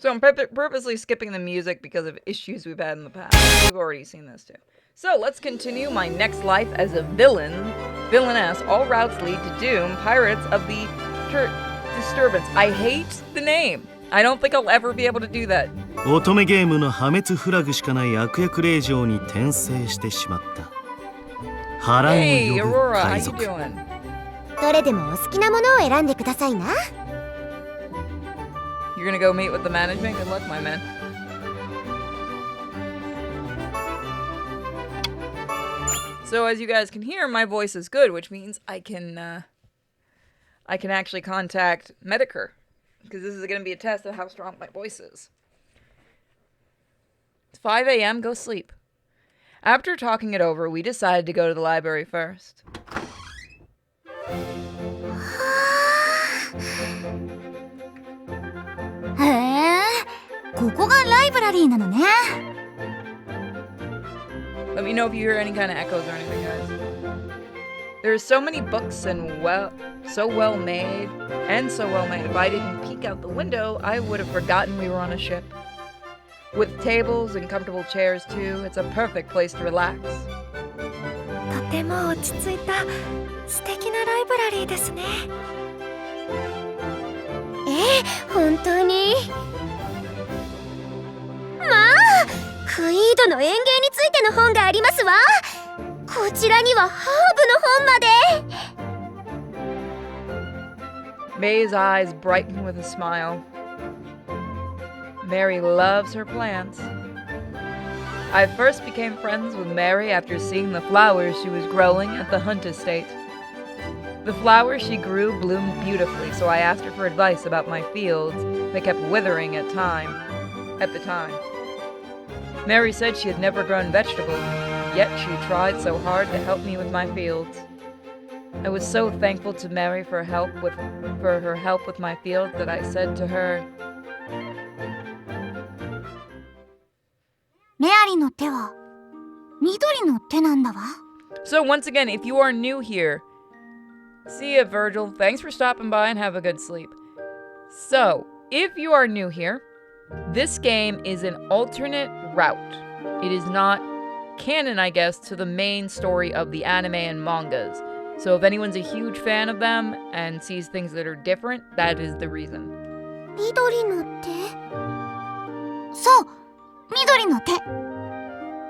So I'm purposely skipping the music because of issues we've had in the past. We've already seen this too. So let's continue my next life as a villainess. All routes lead to doom. Pirates of the Disturbance. I hate the name. I don't think I'll ever be able to do that. 乙女ゲームの破滅フラグしかない悪役令嬢に転生してしまった。波乱を呼ぶ海賊。どれでもお好きなものを選んでくださいな。You're gonna go meet with the management? Good luck, my man. So as you guys can hear, my voice is good, which means I can actually contact Medicare, because this is gonna be a test of how strong my voice is. It's 5 a.m. Go sleep. After talking it over, we decided to go to the library first. Let me know if you hear any kind of echoes or anything, guys. There are so many books and so well made. If I didn't peek out the window, I would have forgotten we were on a ship. With tables and comfortable chairs too, it's a perfect place to relax. とても落ち着いた素敵なライブラリーですね。本当に？まあ、クイードの園芸についての本がありますわ。こちらにはハーブの本まで。May's eyes brighten with a smile. Mary loves her plants. I first became friends with Mary after seeing the flowers she was growing at the Hunt estate. The flowers she grew bloomed beautifully, so I asked her for advice about my fields that kept withering at the time. Mary said she had never grown vegetables, yet she tried so hard to help me with my fields. I was so thankful to Mary for her help with my fields that I said to her, メアリーの手は緑の手なんだわ。 So once again, if you are new here, see ya, Virgil. Thanks for stopping by and have a good sleep. So, if you are new here, this game is an alternate route. It is not canon, I guess, to the main story of the anime and mangas. So if anyone's a huge fan of them and sees things that are different, that is the reason. 緑の手？そう、緑の手。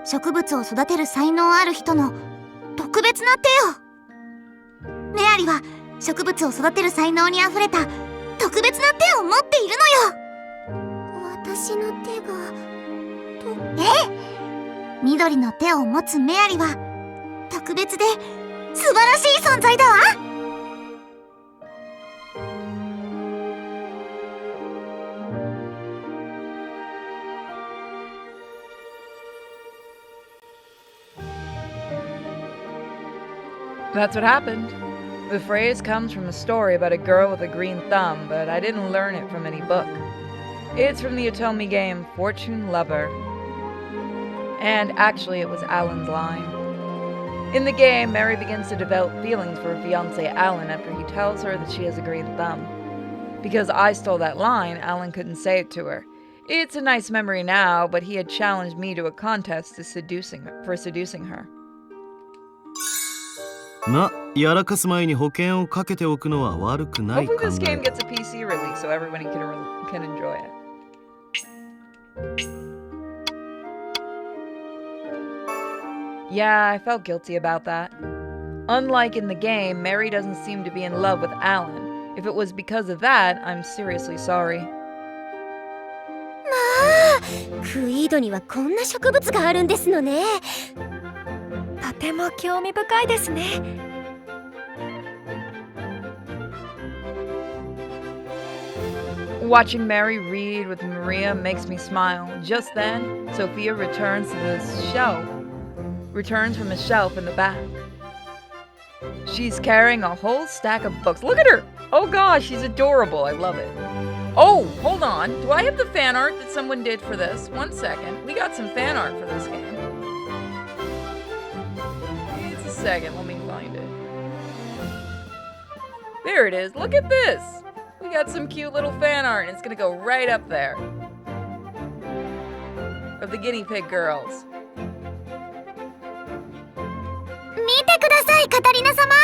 植物を育てる才能ある人の特別な手よ。メアリは植物を育てる才能にあふれた特別な手を持っているのよ。私の手が緑の手を持つメアリは特別で素晴らしい存在だわ。That's what happened. The phrase comes from a story about a girl with a green thumb, but I didn't learn it from any book. It's from the Otome game Fortune Lover. And actually, it was Alan's line. In the game, Mary begins to develop feelings for her fiancé Alan after he tells her that she has a green thumb. Because I stole that line, Alan couldn't say it to her. It's a nice memory now, but he had challenged me to a contest for seducing her. ま、やらかす前に保険をかけておくのは悪くない考え。 Hopefully this game gets a PC release so everybody can enjoy it. Yeah, I felt guilty about that. Unlike in the game, Mary doesn't seem to be in love with Alan. If it was because of that, I'm seriously sorry. まあ、クイードにはこんな植物があるんですのね。とても興味深いですね。Watching Mary read with Maria makes me smile. Just then, Sophia returns from a shelf in the back. She's carrying a whole stack of books. Look at her! Oh gosh, she's adorable. I love it. Oh, hold on. Do I have the fan art that someone did for this? 1 second. We got some fan art for this game. It's a second. Let me find it. There it is. Look at this. We got some cute little fan art, and it's gonna go right up there. of the guinea pig girls. 見てください、カタリナ様。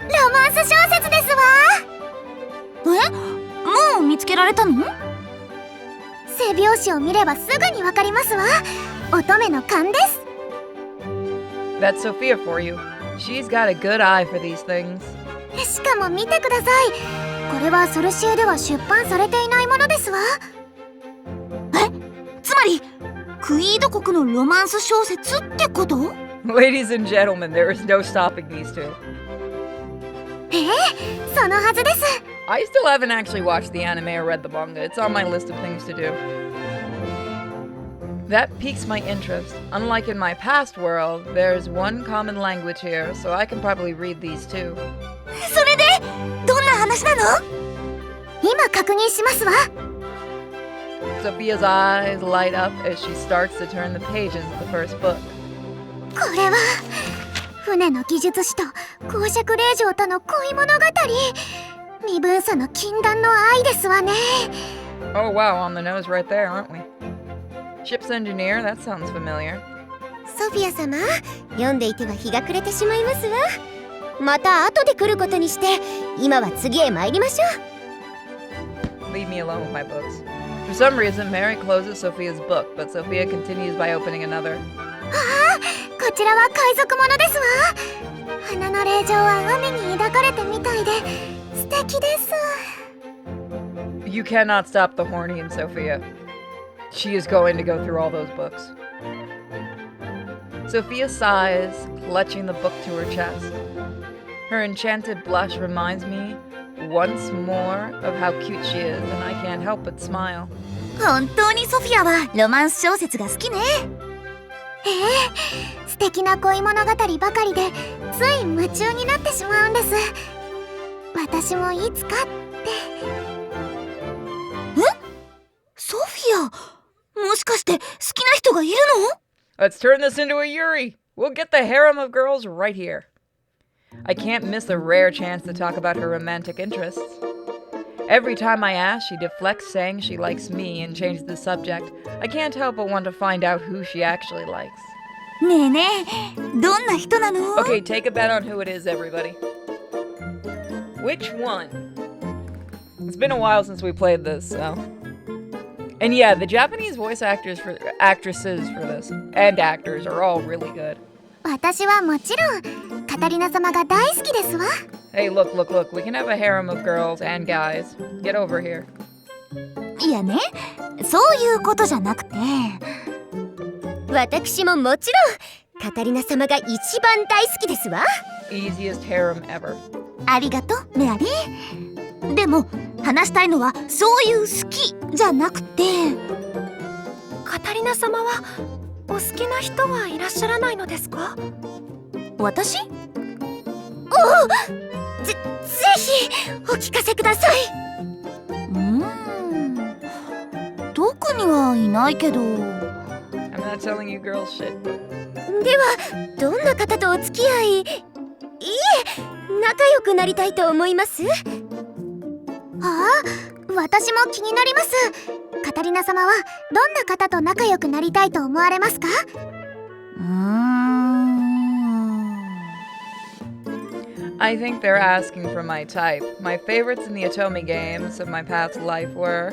ロマンス小説ですわ。もう見つけられたの？背表紙を見ればすぐにわかりますわ。乙女の勘です。That's Sophia for you. She's got a good eye for these things. しかも見てください。これはソルシエでは出版されていないものですわ。つまりクイード国のロマンス小説ってこと？ Ladies and gentlemen, there is no stopping these two. そのはずです。I still haven't actually watched the anime or read the manga. It's on my list of things to do. That piques my interest. Unlike in my past world, there's one common language here, so I can probably read these too. それでどんな話なの？今確認しますわ。Sophia's eyes light up as she starts to turn the pages of the first book. これは船の技術師と公爵令嬢との恋物語。身分差の禁断の愛ですわね。 Oh wow, on the nose right there, aren't we? Ship's engineer, that sounds familiar. ソフィア様、読んでいては日が暮れてしまいますわ。また後で来ることにして、今は次へ参りましょう。 Leave me alone with my books. For some reason, Mary closes Sophia's book, but Sophia continues by opening another. こちらは海賊ものですわ。花の令嬢は雨に抱かれてみたいで素敵です。 You cannot stop the horny in Sophia. She is going to go through all those books. Sophia sighs, clutching the book to her chest. Her enchanted blush reminds me once more of how cute she is, and I can't help but smile. 本当にソフィアはロマンス小説が好きね。素敵な恋物語ばかりでつい夢中になってしまうんです。私もいつかって。ソフィア、もしかして好きな人がいるの？ Let's turn this into a Yuri. We'll get the harem of girls right here. I can't miss the rare chance to talk about her romantic interests. Every time I ask, she deflects, saying she likes me and changes the subject. I can't help but want to find out who she actually likes. ねえねえ、どんな人なの？ Okay, take a bet on who it is, everybody. Which one? It's been a while since we played this, so. And yeah, the Japanese voice actresses for this, and actors, are all really good. 私はもちろんカタリナ様が大好きですわ。Hey, look, look, look. We can have a harem of girls and guys. Get over here. いやね、そういうことじゃなくて。私ももちろんカタリナ様が一番大好きですわ。Easiest harem ever. ありがとう、メアリー。でも話したいのはそういう好きじゃなくて。カタリナ様はお好きな人はいらっしゃらないのですか？私？ぜひお聞かせください。特にはいないけど。I'm not telling you girls shit. ではどんな方とお付き合い？いえ、仲良くなりたいと思います。私も気になります。カタリナ様はどんな方と仲良くなりたいと思われますか？I think they're asking for my type. My favorites in the Otome games of my past life were.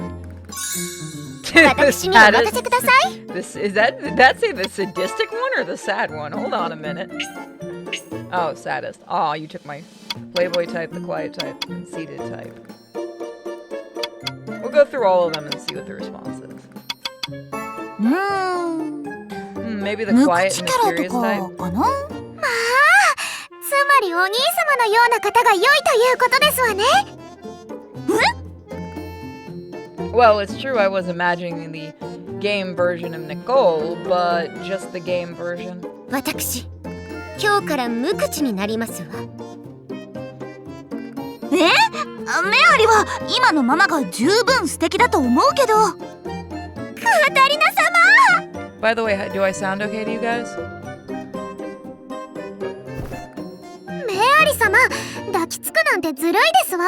私にお任せください。Did that say the sadistic one or the sad one? Hold on a minute. Oh, saddest. Oh, you took my Playboy type, the quiet type, and seated type. We'll go through all of them and see what the response is. Maybe the quiet and mysterious type. つまりお兄様のような方が良いということですわね。Well, it's true I was imagining the game version of Nicole, but just the game version. 私、今日から無口になりますわ。メアリは今のままが十分素敵だと思うけど。カタリナ様！ By the way, do I sound okay to you guys? メアリ様、抱きつくなんてずるいですわ。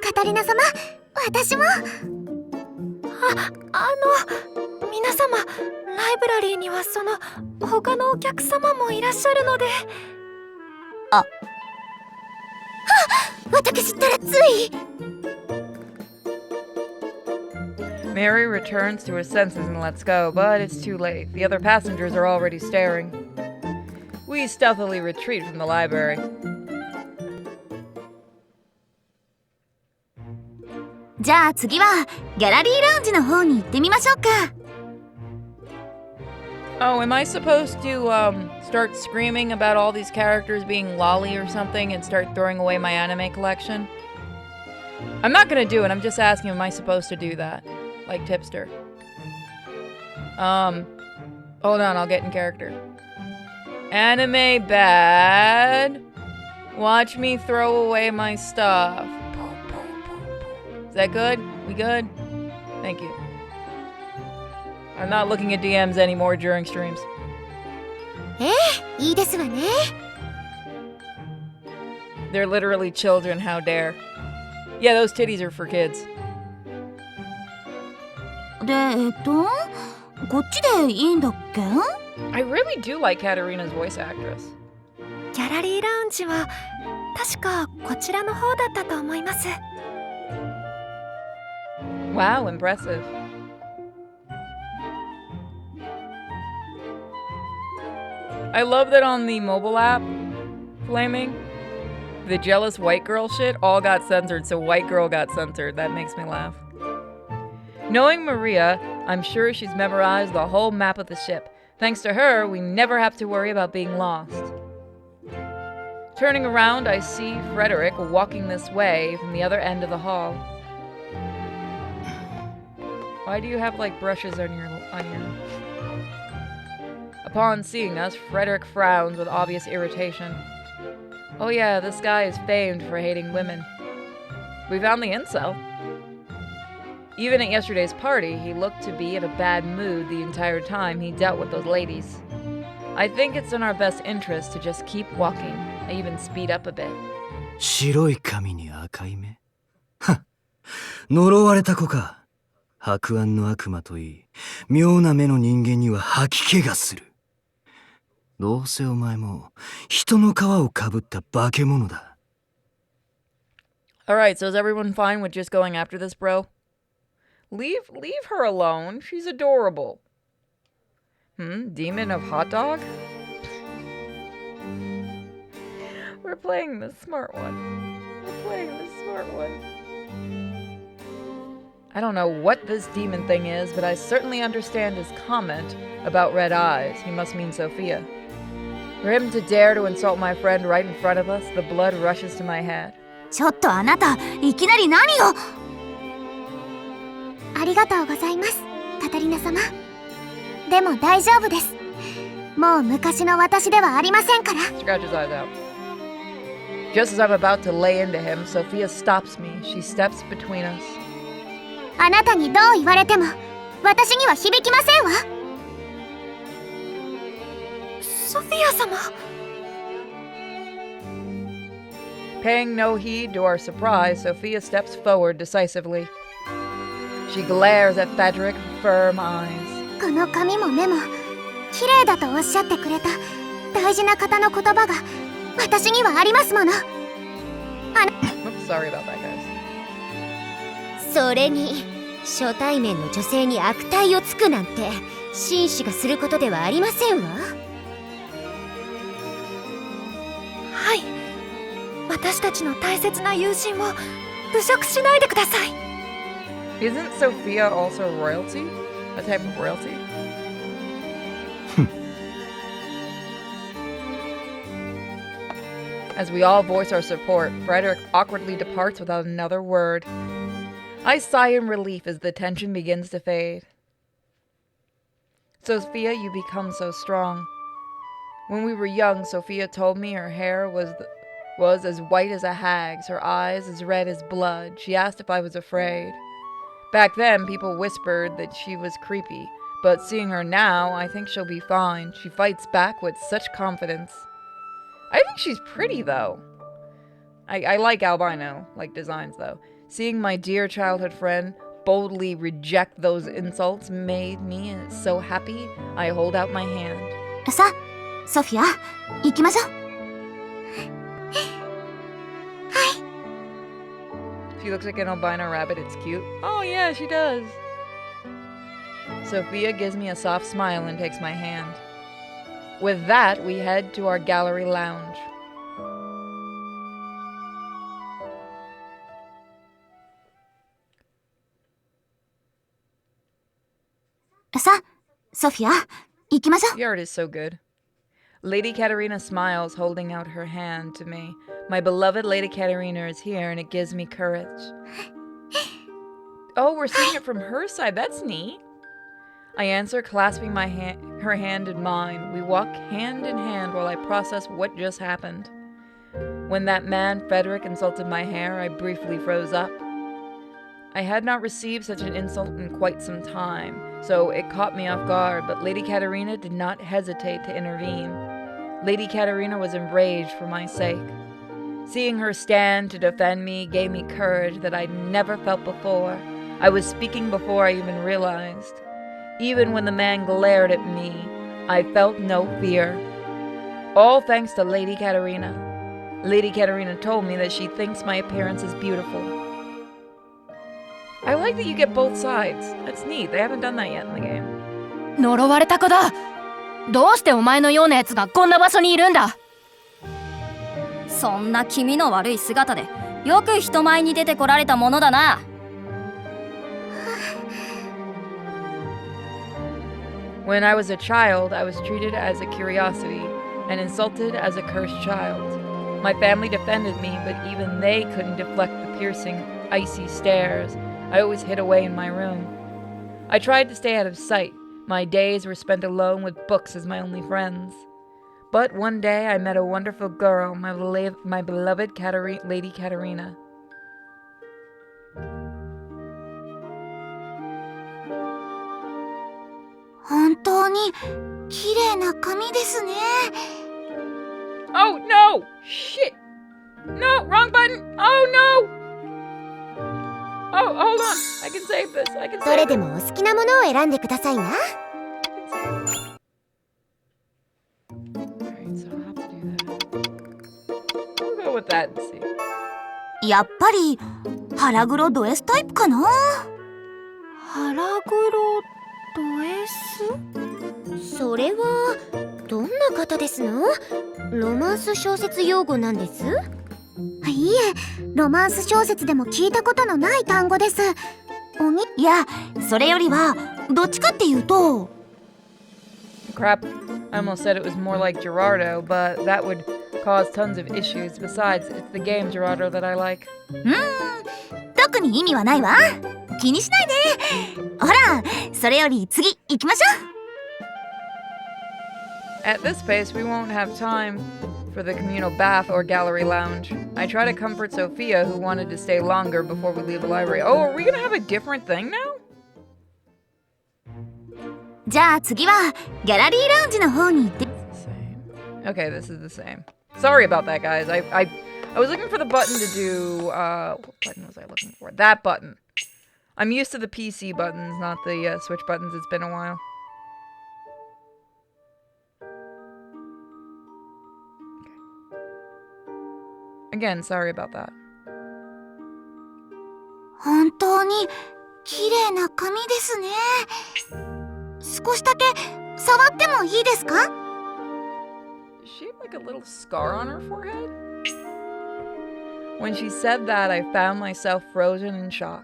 カタリナ様、私も。皆様、ライブラリーにはその他のお客様もいらっしゃるので。あ、私ったらつい。Mary returns to her senses and lets go, but it's too late. The other passengers are already staring. We stealthily retreat from the library. じゃあ次はギャラリーラウンジの方に行ってみましょうか。Oh, am I supposed to start screaming about all these characters being lolly or something and start throwing away my anime collection? I'm not gonna do it. I'm just asking, am I supposed to do that? Like Tipster. Hold on, I'll get in character. Anime bad. Watch me throw away my stuff. Is that good? We good? Thank you. I'm not looking at DMs anymore during streams. いいですわね。They're literally children, how dare. Yeah, those titties are for kids. で、こっちでいいんだっけ？ I really do like Katarina's voice actress. ギャラリーラウンジは確かこちらの方だったと思います。Wow, impressive. I love that on the mobile app, Flaming, the jealous white girl shit all got censored, so white girl got censored. That makes me laugh. Knowing Maria, I'm sure she's memorized the whole map of the ship. Thanks to her, we never have to worry about being lost. Turning around, I see Frederick walking this way from the other end of the hall. Why do you have like brushes on your... Upon seeing us, Frederick frowns with obvious irritation. Oh yeah, this guy is famed for hating women. We found the incel. Even at yesterday's party, he looked to be in a bad mood the entire time he dealt with those ladies. I think it's in our best interest to just keep walking. I even speed up a bit. 白い髪に赤い目。はっ、呪われた子か。白暗の悪魔といい、妙な目の人間には吐き気がする。どうせお前も人の皮をかぶった化け物だ。Alright, so is everyone fine with just going after this, bro? Leave her alone. She's adorable. Demon of hot dog? We're playing the smart one. I don't know what this demon thing is, but I certainly understand his comment about red eyes. He must mean Sophia. For him to dare to insult my friend right in front of us, the blood rushes to my head. ちょっとあなた、いきなり何を？ありがとうございます、カタリナ様。でも大丈夫です。もう昔の私ではありませんから。Scratch his eyes out. Just as I'm about to lay into him, Sophia stops me. She steps between us. あなたにどう言われても私には響きませんわ。ソフィア様。Paying no heed to our surprise, Sophia steps forward decisively. She glares at Frederick with firm eyes. この髪も目も綺麗だとおっしゃってくれた大事な方の言葉が私にはありますもの。Oops, sorry about that, guys. それに初対面の女性に悪態をつくなんて紳士がすることではありませんわ。はい、私たちの大切な友人を侮辱しないでください。 Isn't Sophia also royalty? A type of royalty? As we all voice our support, Frederick awkwardly departs without another word. I sigh in relief as the tension begins to fade. Sophia, you become so strong. When we were young, Sophia told me her hair was as white as a hag's, her eyes as red as blood. She asked if I was afraid. Back then, people whispered that she was creepy, but seeing her now, I think she'll be fine. She fights back with such confidence. I think she's pretty, though. I like albino, like designs, though. Seeing my dear childhood friend boldly reject those insults made me so happy. I hold out my hand. さあ、ソフィア、行きましょう。She looks like an albino rabbit. It's cute. Oh yeah, she does. Sophia gives me a soft smile and takes my hand. With that, we head to our gallery lounge. さあ、ソフィア、行きましょう。 The art is so good. Lady Katerina smiles, holding out her hand to me. My beloved Lady Katerina is here, and it gives me courage. Oh, we're seeing it from her side. That's neat. I answer, clasping her hand in mine. We walk hand in hand while I process what just happened. When that man, Frederick, insulted my hair, I briefly froze up. I had not received such an insult in quite some time, so it caught me off guard, but Lady Katerina did not hesitate to intervene. Lady Katerina was enraged for my sake. Seeing her stand to defend me gave me courage that I'd never felt before. I was speaking before I even realized. Even when the man glared at me, I felt no fear. All thanks to Lady Katerina. Lady Katerina told me that she thinks my appearance is beautiful. I like that you get both sides. That's neat. They haven't done that yet in the game. 呪われた子だ。どうしてお前のようなやつがこんな場所にいるんだ。そんな気味の悪い姿でよく人前に出てこられたものだな。When I was a child, I was treated as a curiosity and insulted as a cursed child. My family defended me, but even they couldn't deflect the piercing, icy stares. I always hid away in my room. I tried to stay out of sight. My days were spent alone with books as my only friends. But one day I met a wonderful girl, my beloved Lady Katerina. 本当に綺麗な髪ですね。 Oh no! Shit! No, wrong button! Oh no! Oh, hold on. I can save this. I can ど save れ it. でもお好きなものを選んでくださいな。 Alright, so I'll have to do that. We'll go with that and see. やっぱり腹黒ド S タイプかな。腹黒ド S？ それはどんな方ですの？ロマンス小説用語なんです？いいえ、ロマンス小説でも聞いたことのない単語です。いや、それよりはどっちかっていうと。 Crap. I almost said it was more like Gerardo, but that would cause tons of issues. Besides, it's the game Gerardo that I like. 特に意味はないわ。気にしないで。ほら、それより次行きましょう。 At this pace, we won't have time for the communal bath or gallery lounge. I try to comfort Sophia, who wanted to stay longer before we leave the library. Oh, are we gonna have a different thing now? じゃあ次はギャラリーラウンジの方に行って。 Same. Okay, this is the same. Sorry about that, guys. I was looking for the button to do. What button was I looking for? That button. I'm used to the PC buttons, not the Switch buttons. It's been a while. Again, sorry about that. 本当に綺麗な髪ですね。少しだけ触ってもいいですか？ Does she have like a little scar on her forehead? When she said that, I found myself frozen in shock.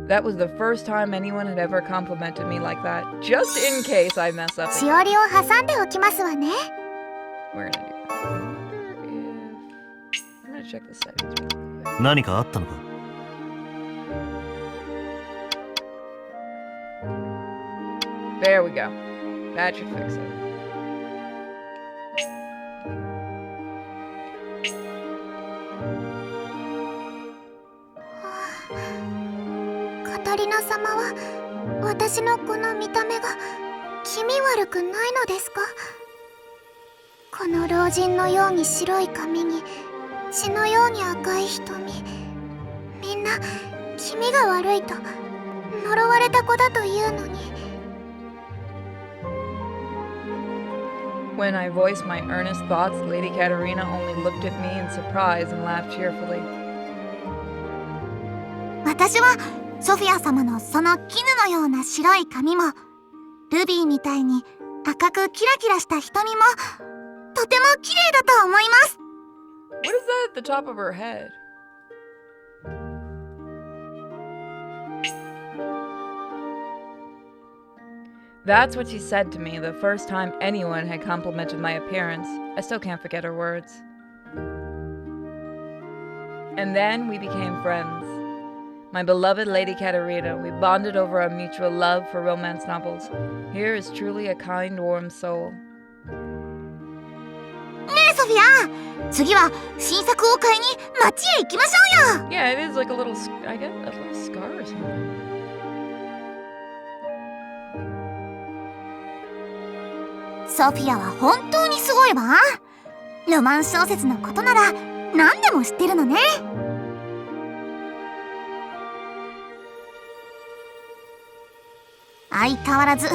That was the first time anyone had ever complimented me like that, just in case I mess up し again. おりを挟んでおきますわね。 We're gonna do that. I wonder if... I'm gonna check the settings real quick. 何かあったのか？ There we go. That should fix it. カタリナ様は私のこの見た目が気味悪くないのですか？この老人のように白い髪に血のように赤い瞳、みんな気味が悪いと呪われた子だというのに。When I voiced my earnest thoughts, Lady Katerina only looked at me in surprise and laughed cheerfully. 私はソフィア様のその絹のような白い髪も、ルビーみたいに赤くキラキラした瞳もとても綺麗だと思います。 What is that at the top of her head? That's what she said to me the first time anyone had complimented my appearance. I still can't forget her words. And then we became friends. My beloved Lady Katerina, we bonded over our mutual love for romance novels. Here is truly a kind, warm soul. ねえソフィア、次は新作を買いに街へ行きましょうよ。 Yeah, it is like a little, I get a little scar or something. ソフィアは本当にすごいわ。ロマン小説のことなら何でも知ってるのね。相変わらず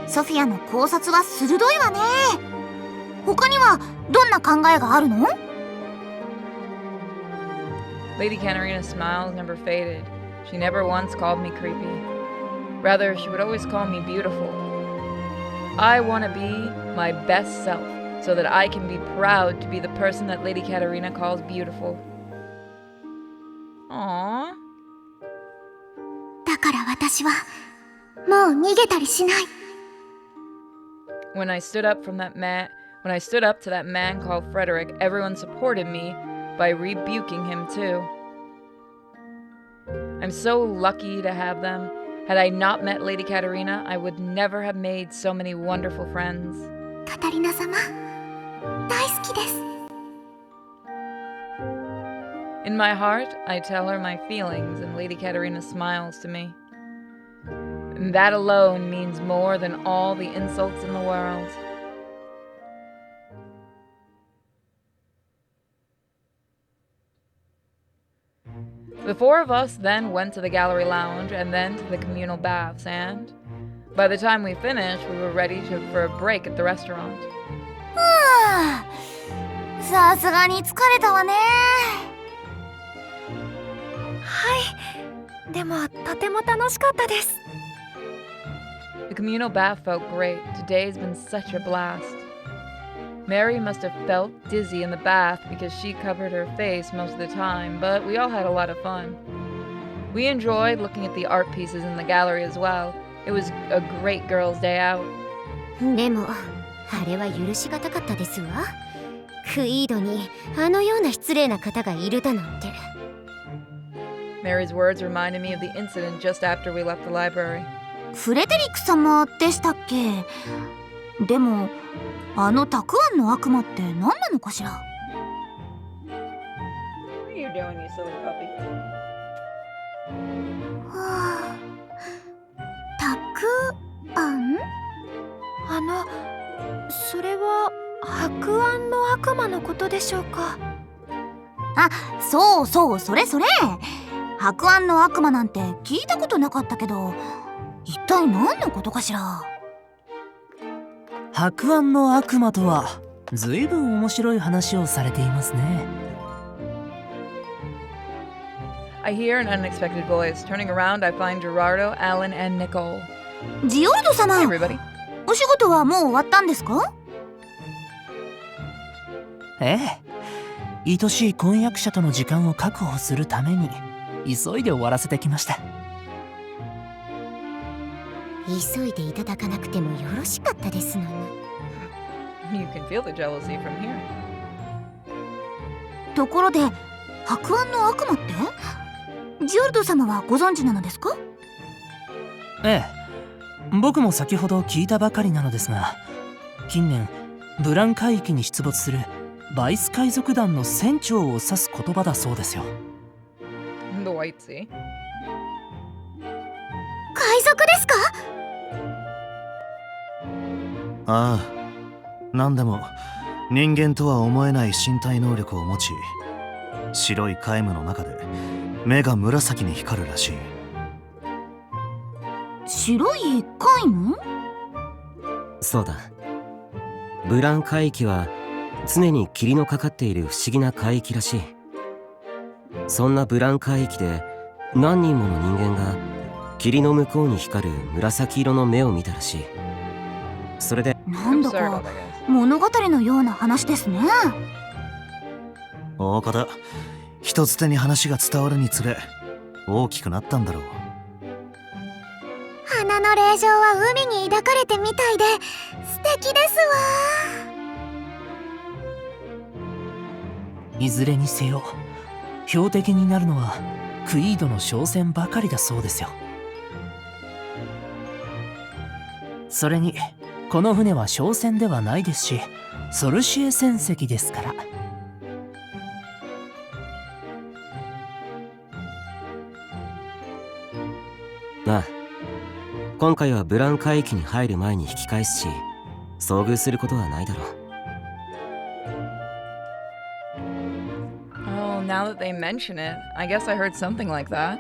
ソフィアの考察は鋭いわね。他にはどんな考えがあるの？ Lady Katerina's smiles never faded. She never once called me creepy. Rather, she would always call me beautiful. I want to be my best self, so that I can be proud to be the person that Lady Katerina calls beautiful. Aww. だから私はもう逃げたりしない。 When I stood up to that man called Frederick, everyone supported me by rebuking him too. I'm so lucky to have them. Had I not met Lady Katerina, I would never have made so many wonderful friends. カタリナ様、大好きです。 In my heart, I tell her my feelings, and Lady Katerina smiles to me. And that alone means more than all the insults in the world. The four of us then went to the gallery lounge and then to the communal baths, and by the time we finished, we were ready for a break at the restaurant. さすがに疲れたわね。はい、でもとても楽しかったです。 The communal bath felt great. Today's been such a blast. Mary must have felt dizzy in the bath because she covered her face most of the time, but we all had a lot of fun. We enjoyed looking at the art pieces in the gallery as well. It was a great girls' day out. でもあれは許しがたかったですわ。クイードにあのような失礼な方がいるだなんて。 Mary's words reminded me of the incident just after we left the library. フレデリック様でしたっけ？でもあのたくあんの悪魔って何なのかしら？ What are you doing, you silly puppy? はあ、たくあん？それは白暗の悪魔のことでしょうか？あ、そうそう、それそれ。白暗の悪魔なんて聞いたことなかったけど、一体何のことかしら？白暗の悪魔とはずいぶん面白い話をされていますね。 I hear an unexpected voice. Turning around, I find Gerardo, Alan, and Nicole. ジオルド様、 Hey, everybody. お仕事はもう終わったんですか？ええ、愛しい婚約者との時間を確保するために急いで終わらせてきました。急いでいただかなくてもよろしかったですのに。 You can feel the jealousy from here. ところで白暗の悪魔ってジオルド様はご存知なのですか？ええ、僕も先ほど聞いたばかりなのですが、近年ブラン海域に出没するバイス海賊団の船長を指す言葉だそうですよ。 The White Sea. 海賊ですか？ああ、何でも人間とは思えない身体能力を持ち、白い皆無の中で目が紫に光るらしい。白い海軍？そうだ。ブラン海域は常に霧のかかっている不思議な海域らしい。そんなブラン海域で何人もの人間が霧の向こうに光る紫色の目を見たらしい。それでなんだか物語のような話ですね。大方人づてに話が伝わるにつれ大きくなったんだろう。花の霊場は海に抱かれてみたいで素敵ですわ。いずれにせよ標的になるのはクイードの商船ばかりだそうですよ。それにこの船は商船ではないですしソルシエ船籍ですから。なあ、今回はブラン海域に入る前に引き返すし遭遇することはないだろう。Oh, now that they mention it, I guess I heard something like that.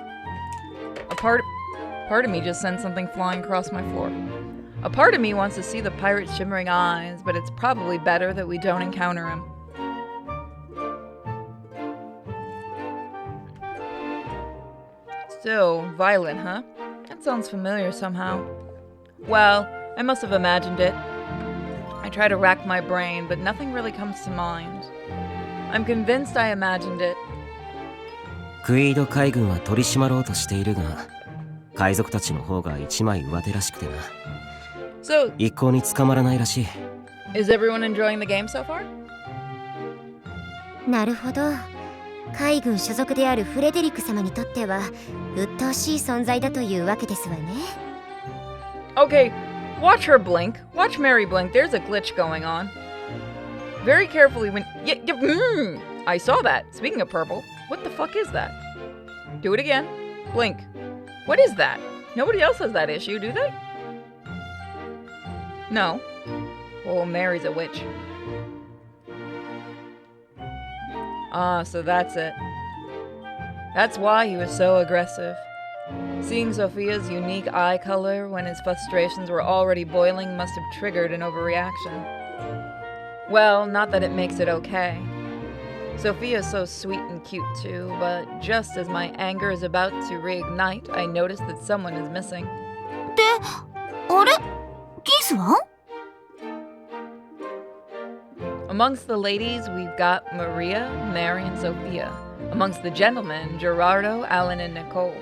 A part of me just sent something flying across my floor. A part of me wants to see the pirate's shimmering eyes, but it's probably better that we don't encounter him. Still, Violet, huh? That sounds familiar somehow. Well, I must have imagined it. I try to rack my brain, but nothing really comes to mind. I'm convinced I imagined it. クイード海軍は取り締まろうとしているが海賊たちの方が一枚上手らしくてな。So, 一向に捕まらないらしい。 is everyone enjoying the game so far? なるほど。海軍所属であるフレデリック様にとっては鬱陶しい存在だというわけですわね。 Okay, watch her blink. Watch Mary blink. There's a glitch going on. Very carefully when... I saw that. Speaking of purple, what the fuck is that? Do it again. Blink. What is that? Nobody else has that issue, do they? No. Oh, Mary's a witch. Ah, so that's it. That's why he was so aggressive. Seeing Sophia's unique eye color when his frustrations were already boiling must have triggered an overreaction. Well, not that it makes it okay. Sophia's so sweet and cute too, but just as my anger is about to reignite, I notice that someone is missing. で、あれ？キースは？ Amongst the ladies, we've got Maria, Mary, and Sophia. Amongst the gentlemen, Gerardo, Alan, and Nicole.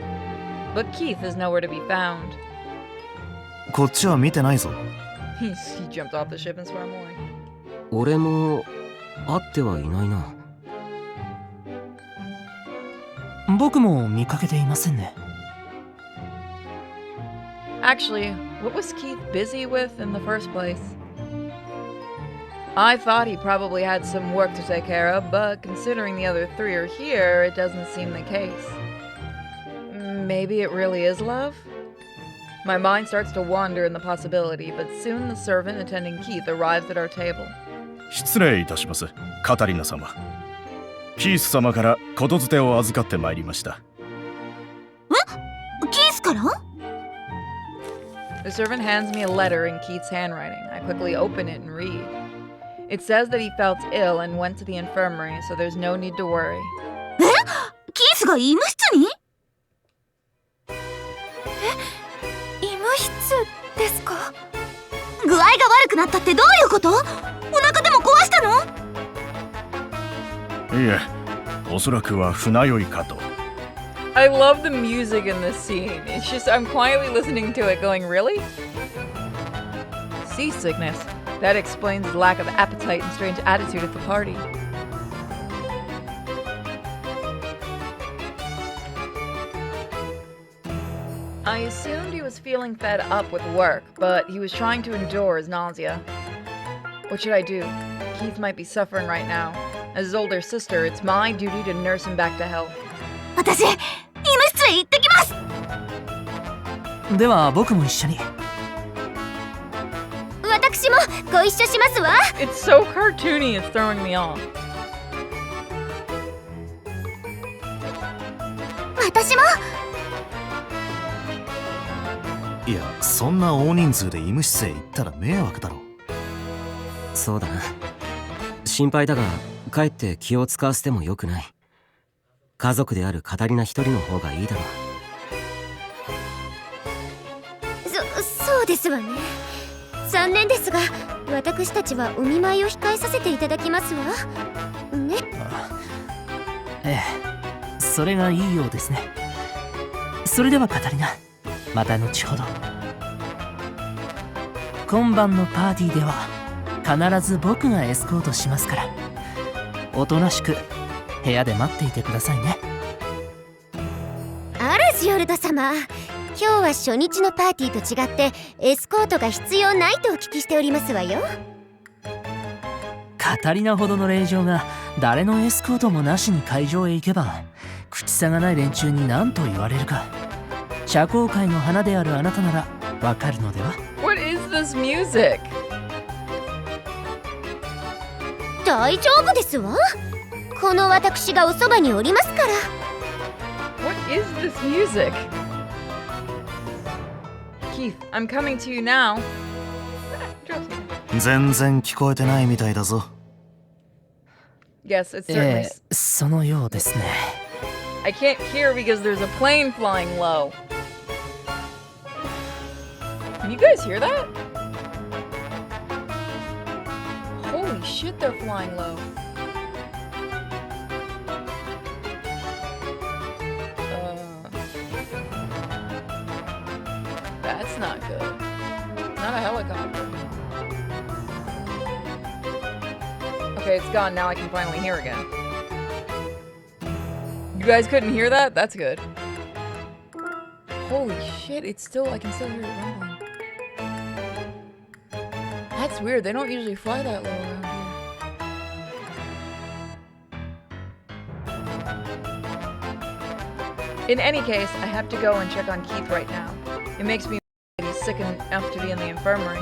But Keith is nowhere to be found. こっちは見てないぞ。He jumped off the ship and swam away. 俺も会ってはいないな。僕も見かけていませんね。Actually, what was Keith busy with in the first place? I thought he probably had some work to take care of, but considering the other three are here, it doesn't seem the case. Maybe it really is love? My mind starts to wander in the possibility, but soon the servant attending Keith arrives at our table. 失礼いたします、カタリナ様。キース様からことづてを預かってまいりました。え？キースから？ The servant hands me a letter in Keith's handwriting. I quickly open it and read. It says that he felt ill and went to the infirmary, so there's no need to worry. え？キースが医務室に？医務室ですか？具合が悪くなったってどういうこと？お腹でも壊したの？いえ、おそらくは船酔いかと。I love the music in this scene. It's just, I'm quietly listening to it going, really? Seasickness. That explains his lack of appetite and strange attitude at the party. I assumed he was feeling fed up with work, but he was trying to endure his nausea. What should I do? Keith might be suffering right now. As his older sister, it's my duty to nurse him back to health. 私、医務室へ行ってきます。では僕も一緒に。私もご一緒しますわ。 It's so cartoony, it's throwing me off. 私も。いや、そんな大人数で医務室へ行ったら迷惑だろ。そうだな。心配だが、かえって気を使わせてもよくない。家族であるカタリナ一人の方がいいだろう。そうですわね。残念ですが、私たちはお見舞いを控えさせていただきますわ。ね。ええ、それがいいようですね。それではカタリナ、また後ほど。今晩のパーティーでは必ず僕がエスコートしますから、おとなしく部屋で待っていてくださいね。あらジオルド様、今日は初日のパーティーと違ってエスコートが必要ないとお聞きしておりますわよ。カタリナほどの令嬢が誰のエスコートもなしに会場へ行けば、口差がない連中に何と言われるか。社交界の花であるあなたならわかるのでは？ What is this music? 大丈夫ですわ。この私がおそばにおりますから。What is this music? Keith, I'm coming to you now. 全然聞こえてないみたいだぞ。Yes, it's certainly. そのようですね。I can't hear because there's a plane flying low. Can you guys hear that? Holy shit, they're flying low. That's not good. Not a helicopter. Okay, it's gone. Now I can finally hear again. You guys couldn't hear that? That's good. Holy shit, I can still hear it rumbling. That's weird, they don't usually fly that low around here. In any case, I have to go and check on Keith right now. It makes me that he's sick enough to be in the infirmary.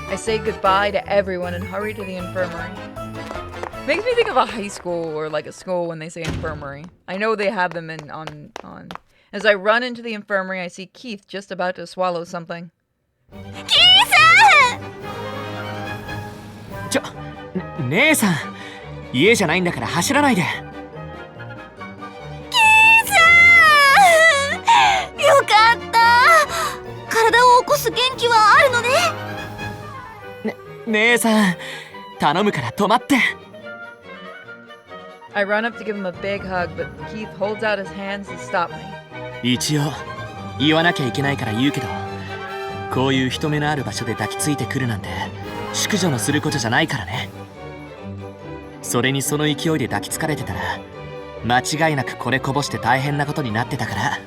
I say goodbye to everyone and hurry to the infirmary. Makes me think of a high school or like a school when they say infirmary. I know they have them on. As I run into the infirmary, I see Keith just about to swallow something. Keith! 姉さん、家じゃないんだから走らないで。よかった。体を起こす元気はあるのね。姉さん、頼むから止まって。I run up to give him a big hug, but Keith holds out his hands to stop me. 一応言わなきゃいけないから言うけど、こういう人目のある場所で抱きついてくるなんて淑女のすることじゃないからね。それにその勢いで抱きつかれてたら間違いなくこれこぼして大変なことになってたから。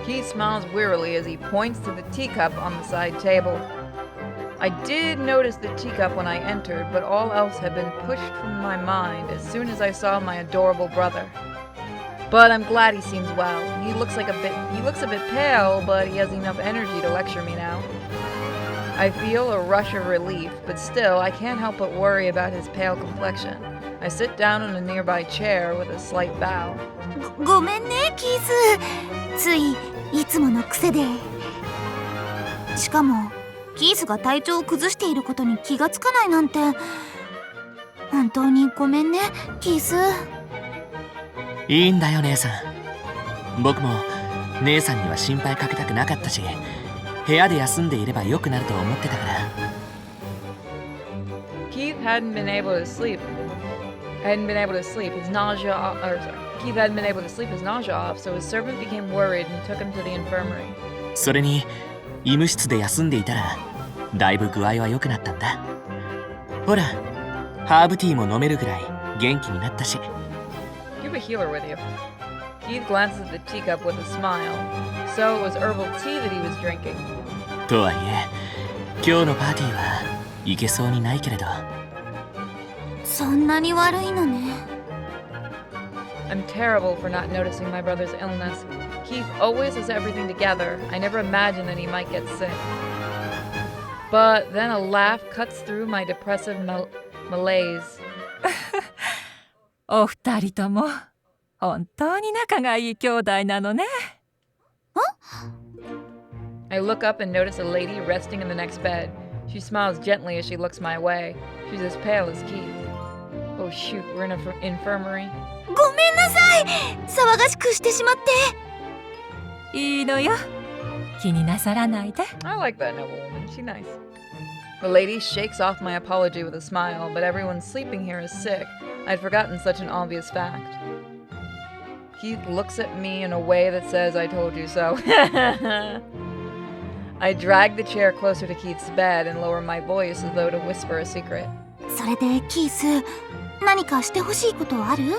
Keith smiles wearily as he points to the teacup on the side table. I did notice the teacup when I entered, but all else had been pushed from my mind as soon as I saw my adorable brother. But I'm glad he seems well. He looks a bit pale, but he has enough energy to lecture me now. I feel a rush of relief, but still I can't help but worry about his pale complexion. I sit down in a nearby chair with a slight bow. ごめんね、キース。ついつもの癖で。しかもキースが体調を崩していることに気がつかないなんて、本当にごめんね、キース。いいんだよ姉さん。僕も姉さんには心配かけたくなかったし、部屋で休んでいれば良くなると思ってたから。Keith hadn't been able to sleep. His nausea, Keith hadn't been able to sleep his nausea off, so his servant became worried and took him to the infirmary. それに医務室で休んでいたらだいぶ具合は良くなったんだ。ほら、ハーブティーも飲めるぐらい元気になったし。You have a healer with you. Keith glances at the teacup with a smile. So it was herbal tea that he was drinking. とはいえ、今日のパーティーはいけそうにないけれど。そんなに悪いのね。I'm terrible for not noticing my brother's illness. Keith always has everything together. I never imagined that he might get sick. But then a laugh cuts through my depressive malaise. お二人とも本当に仲がいい兄弟なのね。I look up and notice a lady resting in the next bed. She smiles gently as she looks my way. She's as pale as Keith. Oh shoot, we're in an infirmary. ごめんなさい、騒がしくしてしまって。いいのよ。気になさらないで。I like that noble woman, she's nice. The lady shakes off my apology with a smile, but everyone sleeping here is sick. I'd forgotten such an obvious fact. Keith looks at me in a way that says, I told you so. I drag the chair closer to Keith's bed and lower my voice as though to whisper a secret. それでキース、何かしてほしいことある？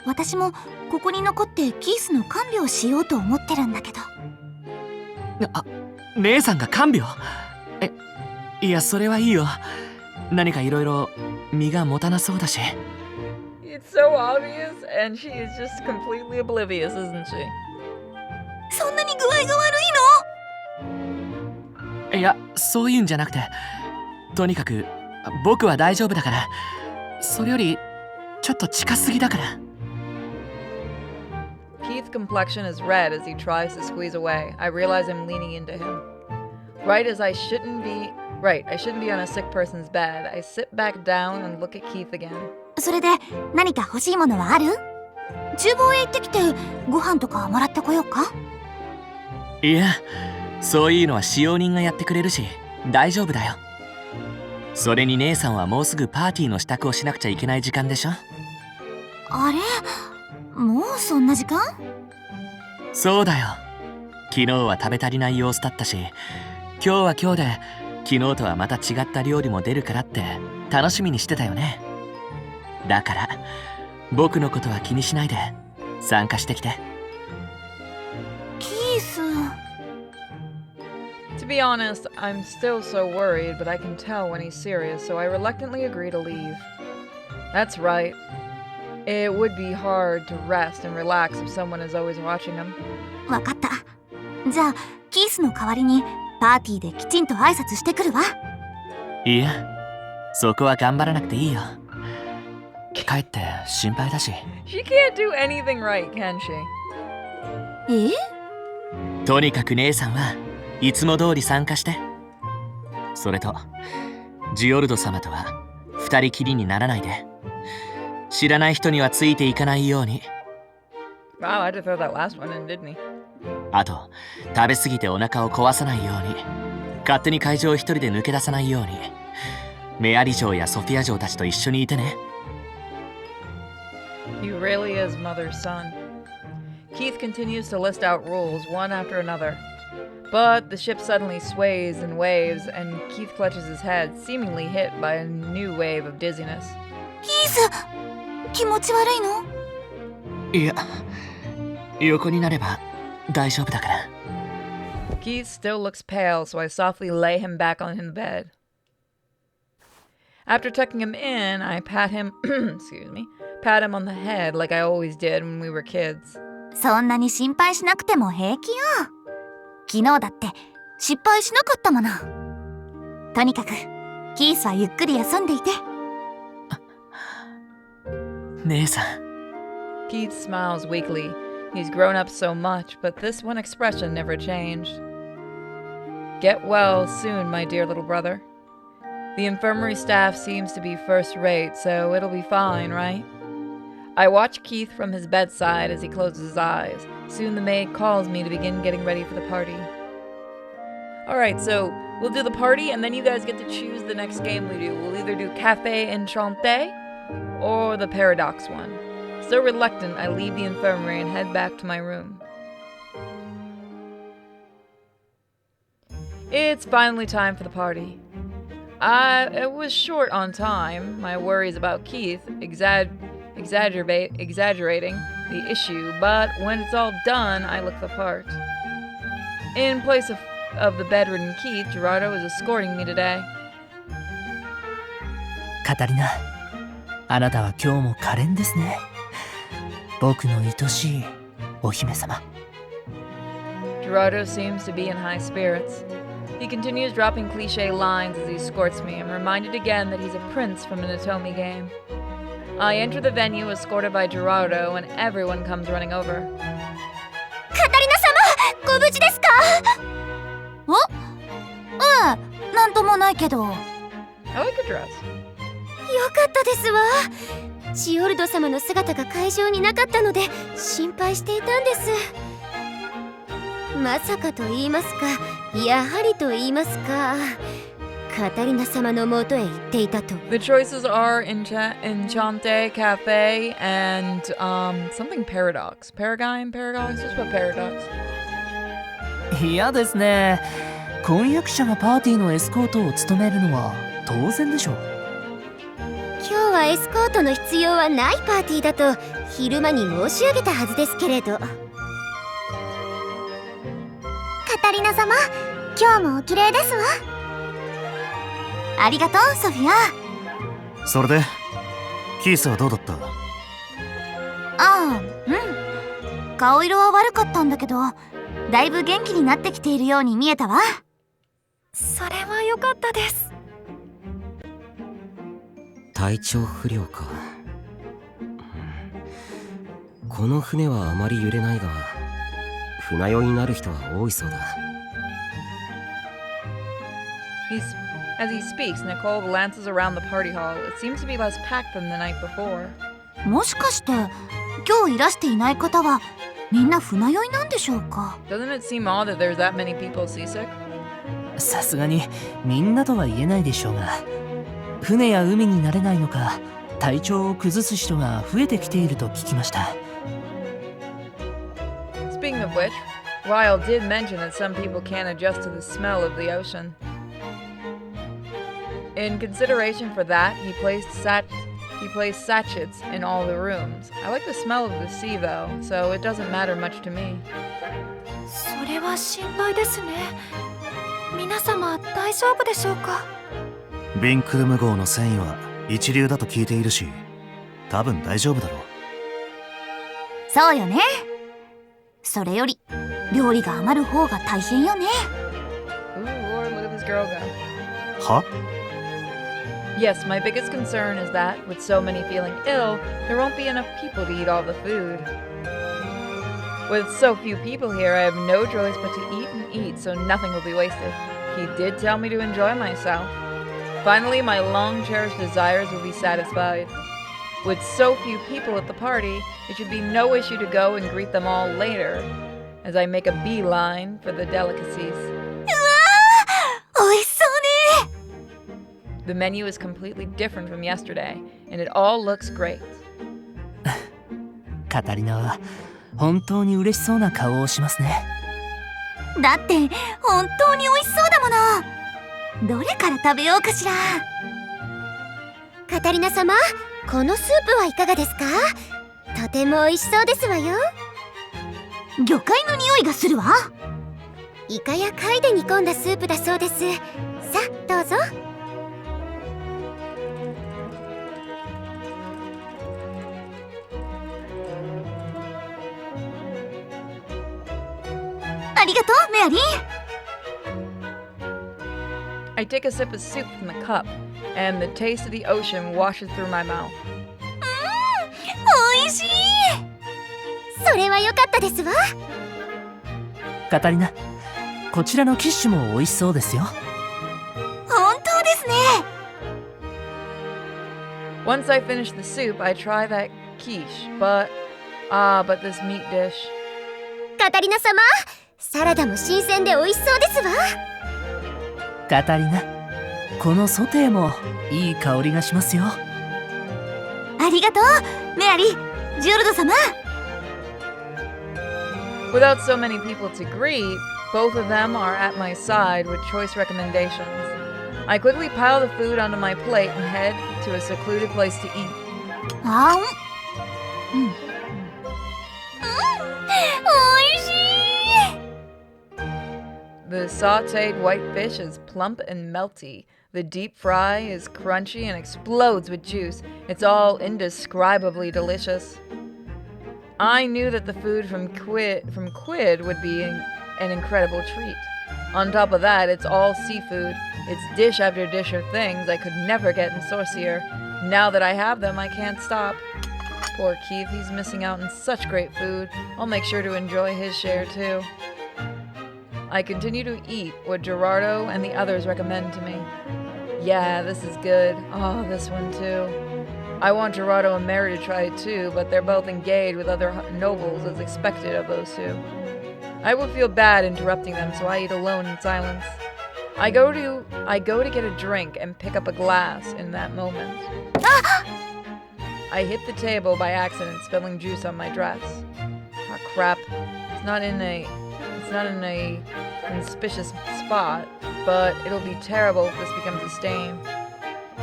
私もここに残ってキースの看病をしようと思ってるんだけど。あ、姉さんが看病？いや、それはいいよ。何かいろいろ身が持たなそうだし。It's so obvious, and she is just completely oblivious, isn't she? そんなに具合が悪いの？いや、そういうんじゃなくて、とにかく僕は大丈夫だから。それよりちょっと近すぎだから。Keith's complexion is red as he tries to squeeze away. I realize I'm leaning into him. I shouldn't be on a sick person's bed. I sit back down and look at Keith again. それで何か欲しいものはある？厨房へ行ってきてご飯とかもらってこようか？いや、そういうのは使用人がやってくれるし大丈夫だよ。それに姉さんはもうすぐパーティーの支度をしなくちゃいけない時間でしょ。あれ？もうそんな時間？そうだよ。昨日は食べ足りない様子だったし、今日は今日で昨日とはまた違った料理も出るからって楽しみにしてたよね。だから僕のことは気にしないで参加してきて。キース。To be honest, I'm still so worried, but I can tell when he's serious, so I reluctantly agree to leave. That's right. It would be hard to rest and relax if someone is always watching him. わかった。じゃあキースの代わりにパーティーできちんと挨拶してくるわ。いや、そこは頑張らなくていいよ。帰って心配だし。She can't do anything right, can she? とにかく姉さんはいつも通り参加して。それとジオルド様とは二人きりにならないで。知らない人にはついていかないように。Wow, I had to throw that last one in, didn't he? あと食べ過ぎてお腹を壊さないように。勝手に会場を一人で抜け出さないように。メアリ城やソフィア城たちと一緒にいてね。He really is mother's son. Keith continues to list out rules, one after another. But the ship suddenly sways and waves, and Keith clutches his head, seemingly hit by a new wave of dizziness. キース、気持ち悪いの？いや、横になれば大丈夫だから。Keith still looks pale, so I softly lay him back on the bed. After tucking him in, I pat him on the head like I always did when we were kids. そんなに心配しなくても平気よ。昨日だって失敗しなかったもの。とにかくキースはゆっくり休んでいて。姉さん。Keith smiles weakly. He's grown up so much, but this one expression never changed. Get well soon, my dear little brother. The infirmary staff seems to be first rate, so it'll be fine, right? I watch Keith from his bedside as he closes his eyes. Soon the maid calls me to begin getting ready for the party. Alright, so we'll do the party and then you guys get to choose the next game we do. We'll either do Café Enchanté or the Paradox one. Still reluctant, I leave the infirmary and head back to my room. It's finally time for the party. It was short on time. My worries about Keith exaggerating the issue, but when it's all done, I look the part. In place of the bedridden Keith, Gerardo is escorting me today. カタリナ、あなたは今日も可憐ですね。僕の愛しいお姫様。Gerardo seems to be in high spirits. He continues dropping cliché lines as he escorts me. I'm reminded again that he's a prince from an Atomi game. I enter the venue escorted by Gerardo, and everyone comes running over. カタリナ様、ご無事ですか？なんともないけど。 I like your dress. よかったですわ。ジオルド様の姿が会場になかったので心配していたんです。まさかと言いますか、やはりと言いますか、カタリナ様の元へ行っていたと。 The choices are Enchante Cafe and something Paradox. Paradox? Just put Paradox. 嫌ですね。婚約者がパーティーのエスコートを務めるのは当然でしょう。今日はエスコートの必要はないパーティーだと昼間に申し上げたはずですけれど。カタリナ様、今日もお綺麗ですわ。ありがとう、ソフィア。それでキースはどうだった？顔色は悪かったんだけど、だいぶ元気になってきているように見えたわ。それは良かったです。体調不良か。この船はあまり揺れないが、船酔いになる人は多いそうだ。As he speaks, Nicole glances around the party hall. It seems to be less packed than the night before. もしかして今日いらしていない方はみんな船酔いなんでしょうか？ Doesn't it seem odd that there's that many people seasick? さすがにみんなとは言えないでしょうが、船や海に慣れないのか体調を崩す人が増えてきていると聞きました。 Speaking of which, Ryle did mention that some people can't adjust to the smell of the ocean. In consideration for that, he placed sachets in all the rooms. I like the smell of the sea though, so it doesn't matter much to me. それは心配ですね。皆様大丈夫でしょうか？ビンクルム号の繊維は一流だと聞いているし、多分大丈夫だろう。そうよね。それより料理が余る方が大変よね。 Ooh, Lord, look at this girl go. は？ Yes, my biggest concern is that, with so many feeling ill, there won't be enough people to eat all the food. With so few people here, I have no choice but to eat and eat, so nothing will be wasted. He did tell me to enjoy myself. Finally, my long-cherished desires will be satisfied. With so few people at the party, it should be no issue to go and greet them all later, as I make a beeline for the delicacies. おいしそうね。 The menu is completely different from yesterday, and it all looks great. カタリナは本当に嬉しそうな顔をしますね。だって本当に美味しそうだもの。どれから食べようかしら。カタリナ様、このスープはいかがですか？とても美味しそうですわよ。魚介の匂いがするわ。イカや貝で煮込んだスープだそうです。さあどうぞ。ありがとう、メアリー。 I take a sip of soup from the cup, and the taste of the ocean washes through my mouth. おいしい。それは良かったですわ。カタリナ、こちらのキッシュも美味しそうですよ。本当ですね。 Once I finish the soup, I try that quiche, but this meat dish. カタリナ様、サラダも新鮮で美味しそうですわ。カタリナ、このソテーもいい香りがしますよ。ありがとう、メアリー、ジュルド様。 Without so many people to greet, both of them are at my side with choice recommendations. I quickly pile the food onto my plate and head to a secluded place to eat. あん。おいしい。 The sauteed white fish is plump and melty. The deep fry is crunchy and explodes with juice. It's all indescribably delicious. I knew that the food from Quid would be an incredible treat. On top of that, it's all seafood. It's dish after dish of things I could never get in Sorcier. Now that I have them, I can't stop. Poor Keith, he's missing out on such great food. I'll make sure to enjoy his share too. I continue to eat what Gerardo and the others recommend to me. Yeah, this is good. Oh, this one too. I want Gerardo and Mary to try it too, but they're both engaged with other nobles as expected of those two. I would feel bad interrupting them, so I eat alone in silence. I go to get a drink and pick up a glass in that moment. I hit the table by accident, spilling juice on my dress. Oh crap. It's not in a conspicuous spot, but it'll be terrible if this becomes a stain.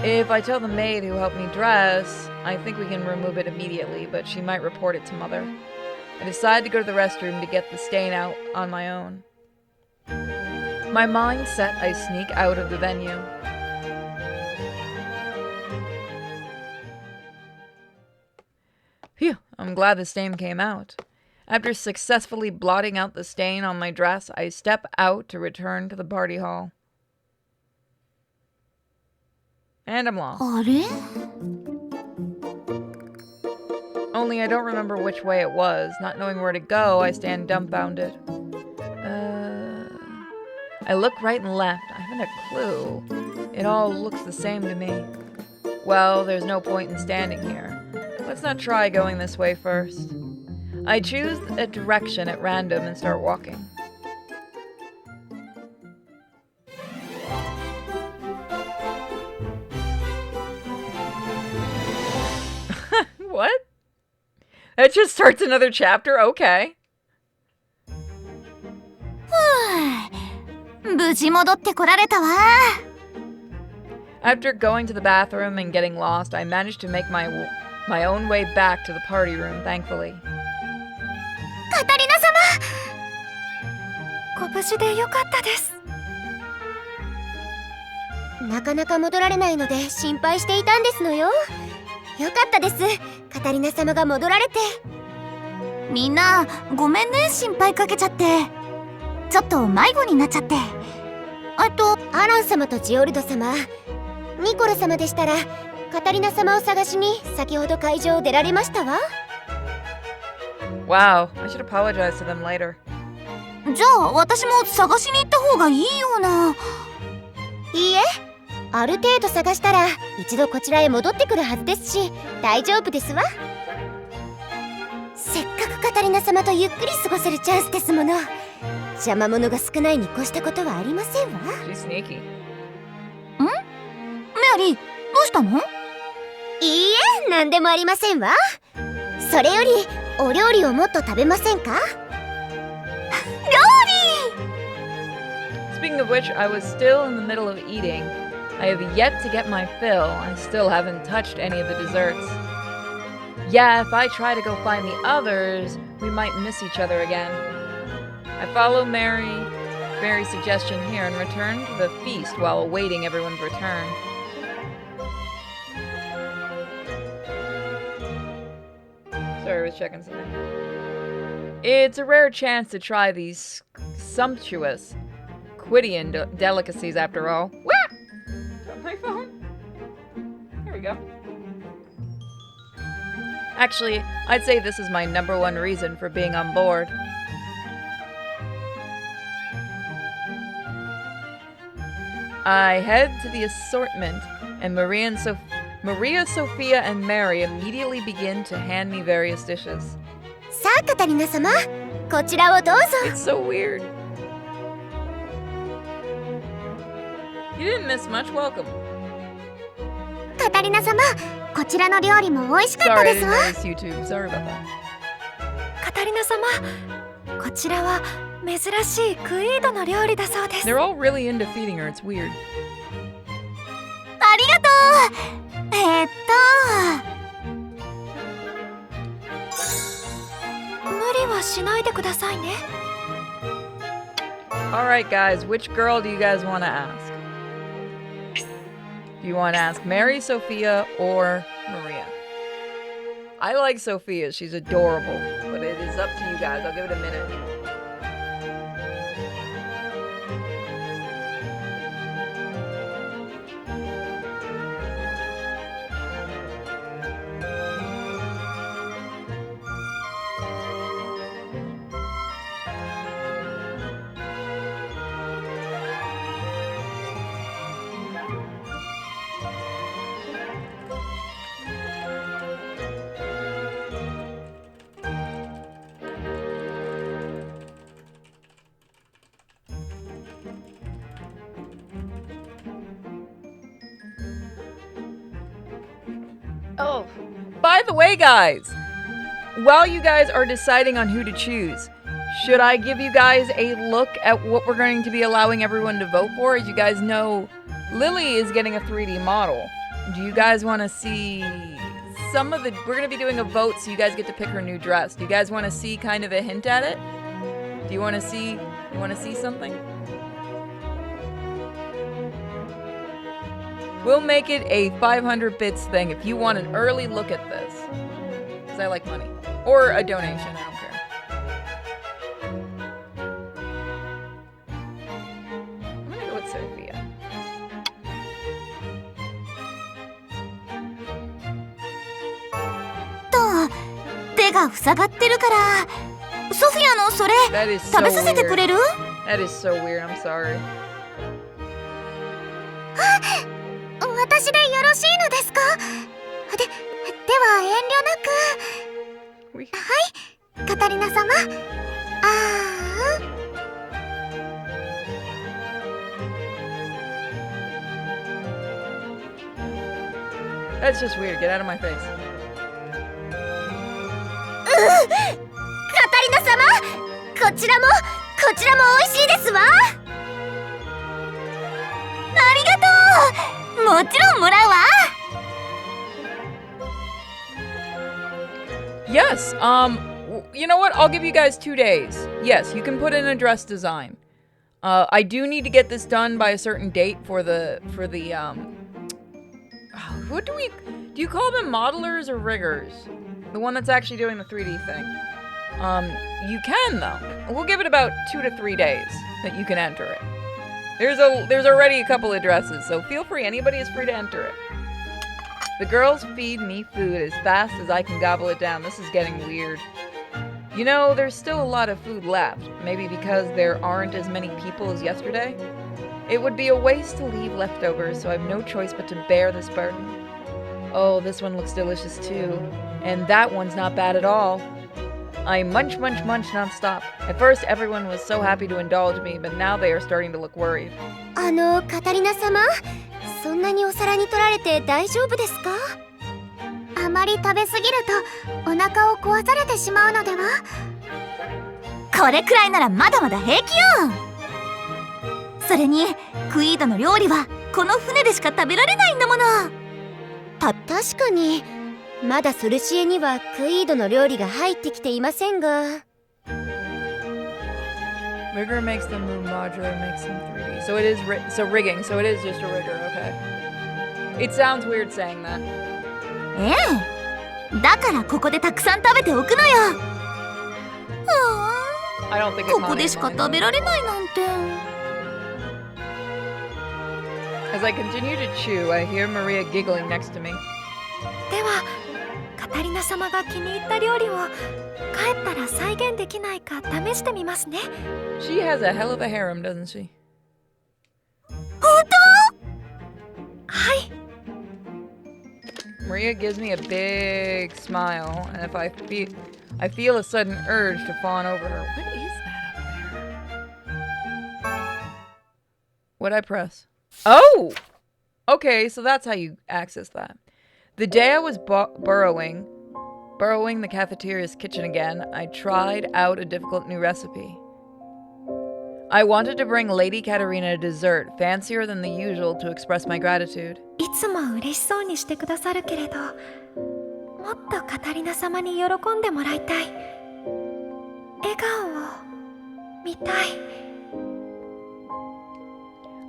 If I tell the maid who helped me dress, I think we can remove it immediately, but she might report it to Mother. I decide to go to the restroom to get the stain out on my own. My mind set, I sneak out of the venue. Phew, I'm glad the stain came out. After successfully blotting out the stain on my dress, I step out to return to the party hall. And I'm lost. あれ Only I don't remember which way it was. Not knowing where to go, I stand dumbfounded. I look right and left. I haven't a clue. It all looks the same to me. Well, there's no point in standing here. Let's not try going this way first. I choose a direction at random and start walking. What? That just starts another chapter? Okay. 無事戻ってこられたわ。 After going to the bathroom and getting lost, I managed to make my own way back to the party room, thankfully. カタリナ様、ご無事でよかったです。なかなか戻られないので心配していたんですのよ。よかったです。カタリナ様が戻られて。みんなごめんね、心配かけちゃって。ちょっと迷子になっちゃって。アラン様とジオルド様、ニコラ様でしたらカタリナ様を探しに先ほど会場を出られましたわ。Wow, I should apologize to them later. じゃあ私も探しに行った方がいいような。いいえ、ある程度探したら一度こちらへ戻ってくるはずですし、大丈夫ですわ。せっかくカタリナ様とゆっくり過ごせるチャンスですもの。邪魔者が少ないに越したことはありませんわ。 She's sneaky. メアリー、どうしたの？いいえ、なんでもありませんわ。それよりお料理をもっと食べませんか？ Speaking of which, I was still in the middle of eating. I have yet to get my fill. I still haven't touched any of the desserts. Yeah, if I try to go find the others, we might miss each other again. I follow Mary's suggestion here and return to the feast while awaiting everyone's return. Sorry, I was checking something. It's a rare chance to try these sumptuous Quidian delicacies after all. Wah! Got my phone. Here we go. Actually, I'd say this is my #1 reason for being on board. I head to the assortment, and Maria, Sophia, and Mary immediately begin to hand me various dishes. さあカタリナ様、こちらをどうぞ。 It's so weird. You didn't miss much. Welcome. カタリナ様、こちらの料理も美味しかった Sorry, I です didn't わ。 notice YouTube. Sorry about that. カタリナ様、こちらは珍しいクイードの料理だそうです。 They're all really into feeding her. It's weird. ありがとう。無理はしないでくださいね。 Alright, guys. Which girl do you guys want to ask? Do you want to ask Mary, Sophia, or Maria? I like Sophia. She's adorable. But it is up to you guys. I'll give it a minute. Oh, by the way, guys, while you guys are deciding on who to choose, should I give you guys a look at what we're going to be allowing everyone to vote for? As you guys know, Lily is getting a 3D model. Do you guys want to see some of the... We're going to be doing a vote so you guys get to pick her new dress. Do you guys want to see kind of a hint at it? Do you want to see... You want to see something? We'll make it a 500 bits thing if you want an early look at this. Because I like money. Or a donation, I don't care. I'm gonna go with Sophia. To 手が塞がってるから、ソフィアのそれ That is so 食べさせてくれる？ That is so weird, I'm sorry. 私でよろしいのですか？では遠慮なく。はい、カタリナ様。That's just weird. Get out of my face. カタリナ様、こちらも美味しいですわ。ありがとう。もちろんもらうわ。Yes, you know what? I'll give you guys 2 days. Yes, you can put in a dress design. I do need to get this done by a certain date for the what do you call them, modelers or riggers? The one that's actually doing the 3D thing. You can though. We'll give it about 2 to 3 days that you can enter it. There's already a couple of dresses, so feel free. Anybody is free to enter it. The girls feed me food as fast as I can gobble it down. This is getting weird. You know, there's still a lot of food left. Maybe because there aren't as many people as yesterday. It would be a waste to leave leftovers, so I have no choice but to bear this burden. Oh, this one looks delicious too. And that one's not bad at all. I munch non-stop. At first, everyone was so happy to indulge me, but now they are starting to look worried. カタリナ様、そんなにお皿に取られて大丈夫ですか？あまり食べ過ぎるとお腹を壊されてしまうのでは？これくらいならまだまだ平気よ。それにクイードの料理はこの船でしか食べられないんだもの。確かにまだソルシエにはクイードの料理が入ってきていませんが。Rigger makes them move modular, makes them 3D. So it is rigging. So it is just a rigger. Okay. It sounds weird saying that. ええ。だからここでたくさん食べておくのよ。I don't think it's ここでしか食べられないなんて。As I continue to chew, I hear Maria giggling next to me. ではカタリナ様が気に入った料理を帰ったら再現できないか試してみますね。She has a hell of a harem, doesn't she? 本当？はい。Maria gives me a big smile, and if I feel a sudden urge to fawn over her. What is that up there? What'd I press? Oh! Okay, so that's how you access that. The day I was burrowing the cafeteria's kitchen again, I tried out a difficult new recipe. I wanted to bring Lady Katerina a dessert, fancier than the usual, to express my gratitude. いつも嬉しそうにしてくださるけれど、もっとカタリナ様に喜んでもらいたい。笑顔を見たい。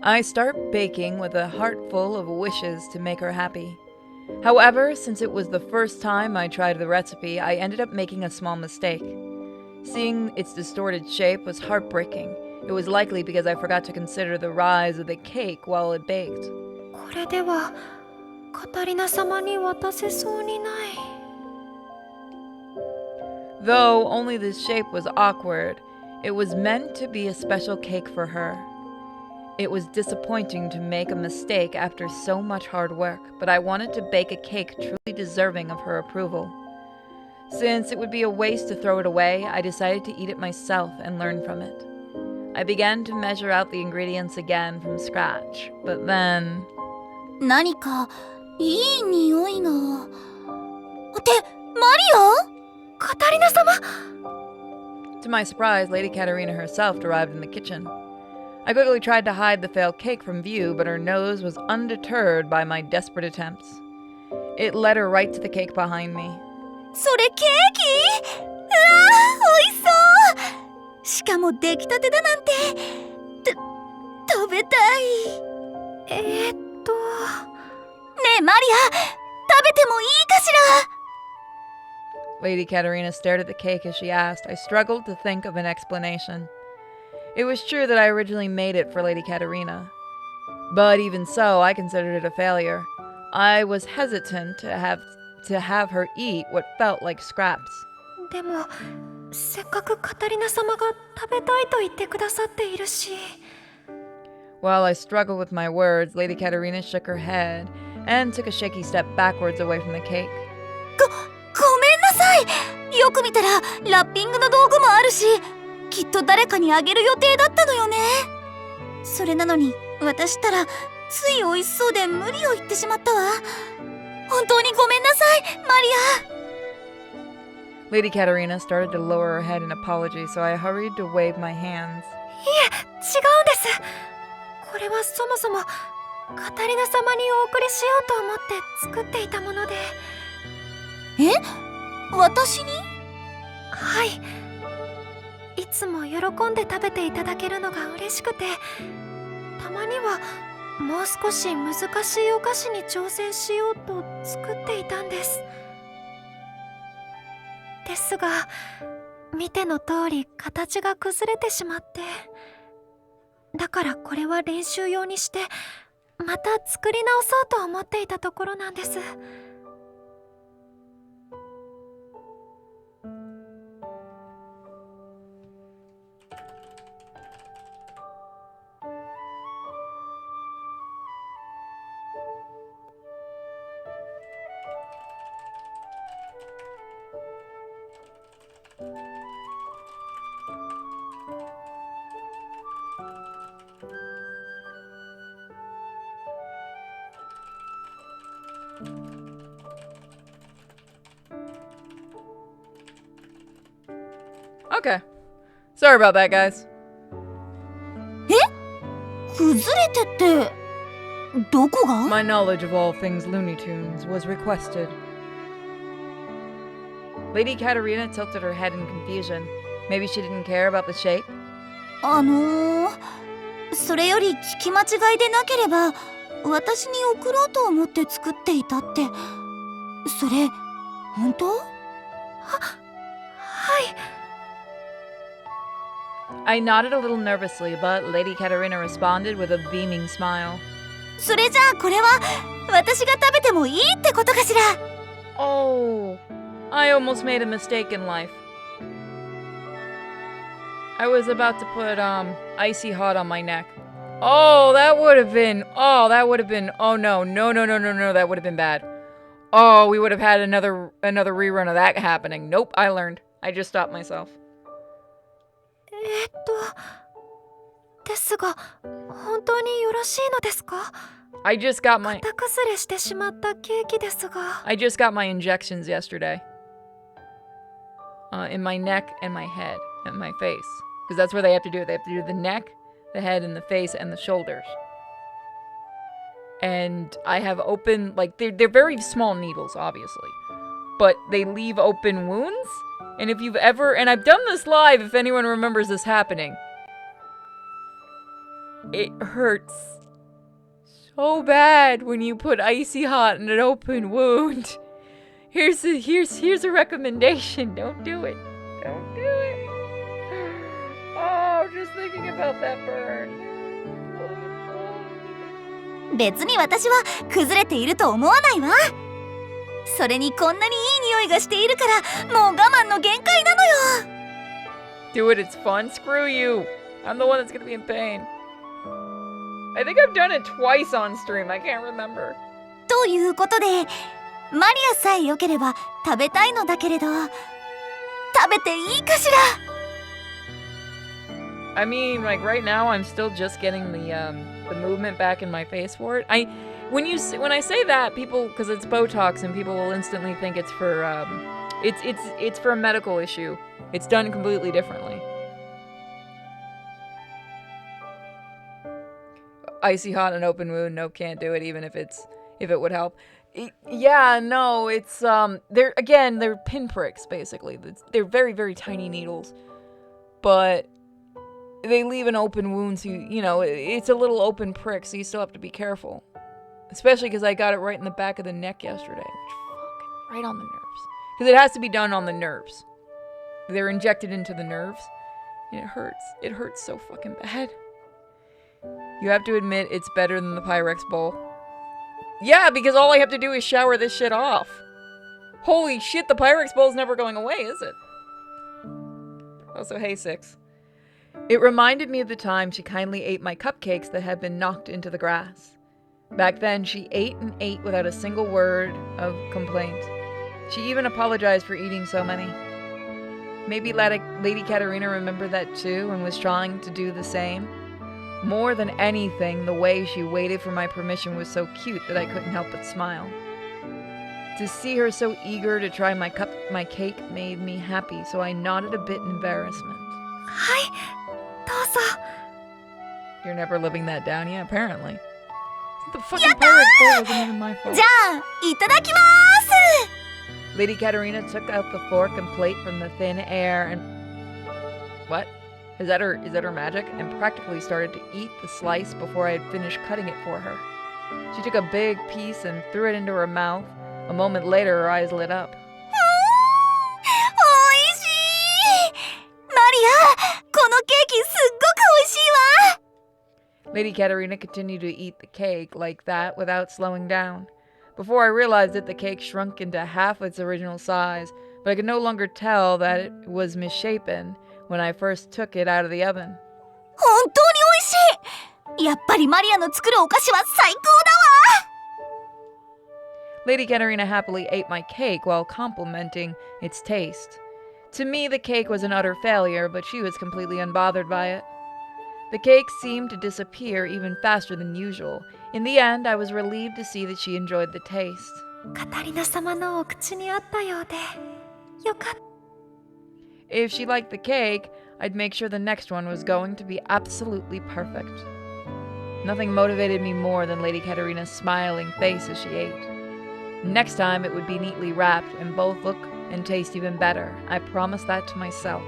I start baking with a heart full of wishes to make her happy. However, since it was the first time I tried the recipe, I ended up making a small mistake. Seeing its distorted shape was heartbreaking. It was likely because I forgot to consider the rise of the cake while it baked. これではカタリナ様に渡せそうにない。Though only the shape was awkward, it was meant to be a special cake for her. It was disappointing to make a mistake after so much hard work, but I wanted to bake a cake truly deserving of her approval. Since it would be a waste to throw it away, I decided to eat it myself and learn from it. I began to measure out the ingredients again from scratch, but then... 何かいい匂いが。マリア？カタリナ様。 To my surprise, Lady Katerina herself arrived in the kitchen. I quickly tried to hide the failed cake from view, but her nose was undeterred by my desperate attempts. It led her right to the cake behind me. それケーキ？うわー、美味しそう！しかも出来たてだなんて。食べたい。ねえ、マリア、食べてもいいかしら？ Lady Katerina stared at the cake as she asked. I struggled to think of an explanation. It was true that I originally made it for Lady Katerina. But even so, I considered it a failure. I was hesitant to have her eat what felt like scraps. でも、せっかくカタリナ様が食べたいと言ってくださっているし。 While I struggled with my words, Lady Katerina shook her head and took a shaky step backwards away from the cake. ごめんなさい。よく見たらラッピングの道具もあるし、きっと誰かにあげる予定だったのよね。それなのに私ったらつい美味しそうで無理を言ってしまったわ。本当にごめんなさい、マリア。 Lady Katerina started to lower her head in apology, so I hurried to wave my hands. いえ、違うんです。これはそもそもカタリナ様にお送りしようと思って作っていたもので。え？私に？はい。いつも喜んで食べていただけるのが嬉しくて、たまにはもう少し難しいお菓子に挑戦しようと作っていたんです。ですが、見ての通り形が崩れてしまって、だからこれは練習用にしてまた作り直そうと思っていたところなんです。Okay. Sorry about that, guys. 崩れてってどこが？ My knowledge of all things Looney Tunes was requested. Lady Katerina tilted her head in confusion. Maybe she didn't care about the shape? それより聞き間違いでなければ私に送ろうと思って作っていたって、それ本当？はい。 I nodded a little nervously, but Lady Katerina responded with a beaming smile. それじゃあこれは私が食べてもいいってことかしら？ Oh, I almost made a mistake in life. I was about to put icy hot on my neck. Oh, that would have been oh no, that would have been bad. Oh, we would have had another rerun of that happening. Nope, I learned. I just stopped myself. ですが、本当によろしいのですか？ I just got my 型崩れしてしまったケーキですが。 I just got my injections yesterday. In my neck and my head and my face. Because that's where they have to do it. They have to do the neck, the head, and the face, and the shoulders. And I have open, like, they're very small needles, obviously. But they leave open wounds. And if you've ever, and I've done this live if anyone remembers this happening. It hurts so bad when you put icy hot in an open wound. Here's a recommendation. Don't do it. Don't do it. Oh, just thinking about that burn. 別に私は崩れていると思わないわ。それにこんなにいい匂いがしているからもう我慢の限界なのよ。 Do it, it's fun. Screw you. I'm the one that's gonna be in pain. I think I've done it twice on stream. I can't remember. ということで、マリアさえ良ければ食べたいのだけれど、食べていいかしら？ I mean, like right now, I'm still just getting the movement back in my face for it. when I say that, people, because it's Botox, and people will instantly think it's for it's for a medical issue. It's done completely differently. Icy hot and open wound. Nope, can't do it. Even if it would help. Yeah, no, it's they're pinpricks basically. They're very, very tiny needles, but they leave an open wound, so it's a little open prick, so you still have to be careful. Especially because I got it right in the back of the neck yesterday, which fucking right on the nerves. Because it has to be done on the nerves. They're injected into the nerves, and it hurts. It hurts so fucking bad. You have to admit it's better than the Pyrex bowl. Yeah, because all I have to do is shower this shit off. Holy shit, the Pyrex bowl's never going away, is it? Also, hey, Six. It reminded me of the time she kindly ate my cupcakes that had been knocked into the grass. Back then, she ate and ate without a single word of complaint. She even apologized for eating so many. Maybe Lady Katerina remembered that too and was trying to do the same. More than anything, the way she waited for my permission was so cute that I couldn't help but smile. To see her so eager to try my cake made me happy, so I nodded a bit in embarrassment. Hi, どうぞ. You're never living that down, yeah, apparently. The fucking Pyrex bowl wasn't even my fault. じゃあ、いただきまーす! Lady Katerina took out the fork and plate from the thin air and... What? Is that her magic? And practically started to eat the slice before I had finished cutting it for her. She took a big piece and threw it into her mouth. A moment later, her eyes lit up. おいしい! マリア、このケーキすっごくおいしいわ! Lady Katerina continued to eat the cake like that without slowing down. Before I realized it, the cake shrunk into half its original size, but I could no longer tell that it was misshapen when I first took it out of the oven. 本当においしい! やっぱりマリアの作るお菓子は最高だわ! Lady Katerina happily ate my cake while complimenting its taste. To me, the cake was an utter failure, but she was completely unbothered by it. The cake seemed to disappear even faster than usual. In the end, I was relieved to see that she enjoyed the taste. カタリナ様のお口にあったようでよかった。 If she liked the cake, I'd make sure the next one was going to be absolutely perfect. Nothing motivated me more than Lady Katerina's smiling face as she ate. Next time, it would be neatly wrapped and both look and taste even better. I promised that to myself.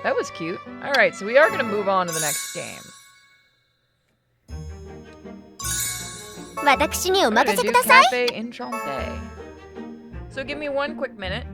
That was cute. Alright, so we are going to move on to the next game. 私にお We're 任 going せ to く do ださい。 Cafe Enchanté. So give me one quick minute.